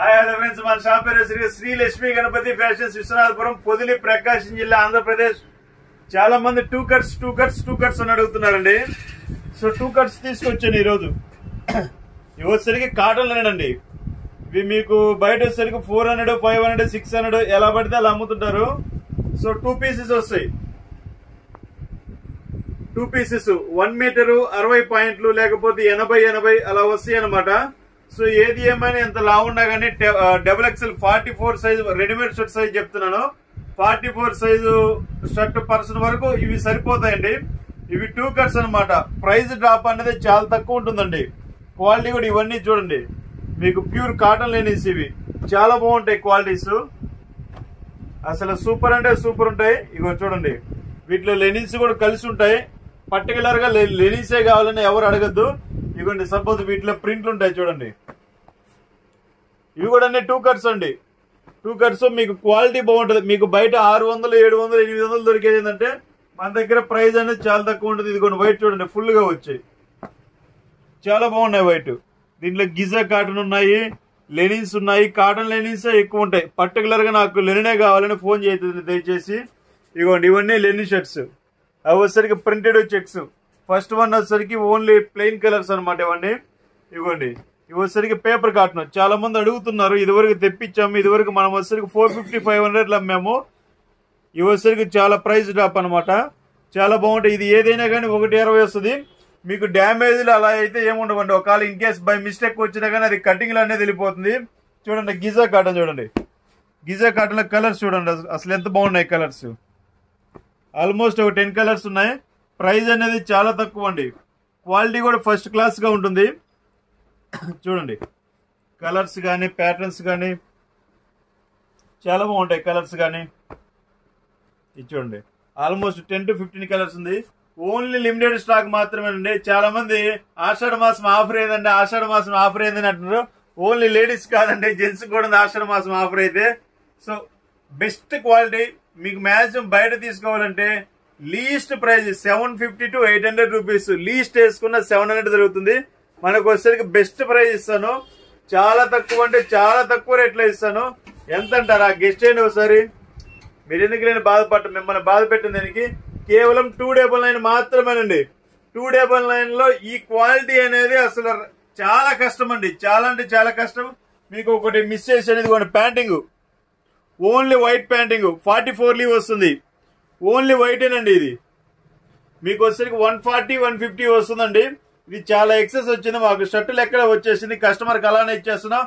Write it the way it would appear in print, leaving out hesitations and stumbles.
Hi hello friends, మన shop పేరు Shri Lakshmi Ganapati fashions, Viswanathapuram, Podili, ప్రకాశం జిల్లా, ఆంధ్రప్రదేశ్. చాలా మంది టూ కట్స్ అని అడుగుతున్నారండి. సో టూ కట్స్ తీసుకొచ్చాను ఈరోజు. ఇవి వచ్చేసరికి కాటన్ లేనండి. ఇవి మీకు బయట వచ్చేసరికి 400, 500, 600 ఎలా పడితే అలా అమ్ముతుంటారు. సో 2 పీసెస్ వస్తాయి. 2 పీసెస్ 1 మీటరు 60 పాయింట్లు లేకపోతే 80 అలా వస్తాయి అనమాట. సో ఏది ఏమైనా ఎంత లావున్నా కానీ XXL 44 size readymade shirt size చెప్తున్నాను. 44 సైజు షర్ట్ పర్సన్ వరకు ఇవి సరిపోతాయండి. ఇవి 2 కట్స్ అనమాట. ప్రైస్ డ్రాప్ అనేది చాలా తక్కువ ఉంటుందండి. క్వాలిటీ కూడా ఇవన్నీ చూడండి, మీకు ప్యూర్ కాటన్ లెనిన్స్. ఇవి చాలా బాగుంటాయి క్వాలిటీస్, అసలు సూపర్ అంటే సూపర్ ఉంటాయి. ఇగో చూడండి, వీటిలో లెనిన్స్ కూడా కలిసి ఉంటాయి. పర్టికులర్ గా లెనిన్సే కావాలని ఎవరు అడగద్దు. ఇవ్వండి, సపోజ్ వీటిలో ప్రింట్లు ఉంటాయి చూడండి. ఇవి కూడా 2 కట్స్ అండి. 2 కట్స్ మీకు క్వాలిటీ బాగుంటుంది. మీకు బయట 600, 700, 800 దొరికేది ఏంటంటే మన దగ్గర ప్రైస్ అనేది చాలా తక్కువ ఉంటుంది. ఇది కొన్ని వైట్ చూడండి, ఫుల్ గా వచ్చాయి, చాలా బాగున్నాయి వైట్. దీంట్లో గిజా కాటన్ ఉన్నాయి, లెనిన్స్ ఉన్నాయి. కాటన్ లెనిన్స్ ఎక్కువ ఉంటాయి. పర్టికులర్ గా నాకు లెనినే కావాలని ఫోన్ చేయదు దయచేసి. ఇవ్వండి, ఇవన్నీ లెనిన్ షర్ట్స్. అవి వచ్చేసరికి ప్రింటెడ్ చెక్స్. ఫస్ట్ వన్ వచ్చేసరికి ఓన్లీ ప్లెయిన్ కలర్స్ అనమాట ఇవన్నీ. ఇవ్వండి, ఇవి వచ్చేసరికి పేపర్ కాటన్. చాలా మంది అడుగుతున్నారు, ఇదివరకు తెప్పించాము. ఇదివరకు మనం వచ్చేసరికి 450, 500 అమ్మాము. ఇవి వచ్చేసరికి చాలా ప్రైస్ డ్రాప్ అనమాట. చాలా బాగుంటాయి. ఇది ఏదైనా కానీ 120 వస్తుంది. మీకు డ్యామేజ్లు అలా అయితే ఏముండవండి. ఒకవేళ ఇన్ కేస్ బై మిస్టేక్ వచ్చినా కానీ అది కటింగ్ లో అనేది వెళ్ళిపోతుంది. చూడండి, గిజా కాటన్ చూడండి. గిజా కాటన్ కలర్స్ చూడండి, అసలు ఎంత బాగున్నాయి కలర్స్. ఆల్మోస్ట్ ఒక 10 కలర్స్ ఉన్నాయి. ప్రైస్ అనేది చాలా తక్కువ అండి. క్వాలిటీ కూడా ఫస్ట్ క్లాస్ గా ఉంటుంది. చూడండి, కలర్స్ కానీ ప్యాటర్న్స్ కానీ చాలా బాగుంటాయి. కలర్స్ కానీ ఇది చూడండి, ఆల్మోస్ట్ 10 to 15 కలర్స్ ఉంది. ఓన్లీ లిమిటెడ్ స్టాక్ మాత్రమేనండి. చాలా మంది ఆషాఢ మాసం ఆఫర్ అయిందండి, ఆషాఢ మాసం ఆఫర్ అయిందని అంటున్నారు. ఓన్లీ లేడీస్ కాదండి, జెంట్స్ కూడా ఆషాఢ మాసం ఆఫర్ అయితే. So best quality. మీకు మ్యాక్సిమం బయట తీసుకోవాలంటే least price 750 to 800 rupees. Least వేసుకున్న 700 దొరుకుతుంది. మనకు వచ్చేసరికి బెస్ట్ ప్రైస్ ఇస్తాను. చాలా తక్కువ అంటే చాలా తక్కువ రేట్లో ఇస్తాను. ఎంత అంటారా? గెస్ట్ చేయండి ఒకసారి. మీరు ఎందుకు నేను మిమ్మల్ని బాధ పెట్టిన దానికి కేవలం 299 మాత్రమేనండి. 299 లో ఈ క్వాలిటీ అనేది అసలు చాలా కష్టం అండి. చాలా అంటే చాలా కష్టం. మీకు ఒకటి మిస్ చేసి అనేది panting, only white panting 44 leave వస్తుంది. ఓన్లీ వైటేనండి. ఇది మీకు వచ్చేసరికి 140, 150 వస్తుందండి. ఇది చాలా ఎక్సెస్ వచ్చింది. మాకు షర్టులు ఎక్కడ వచ్చేసింది, కస్టమర్కి అలానే ఇచ్చేస్తున్నాం.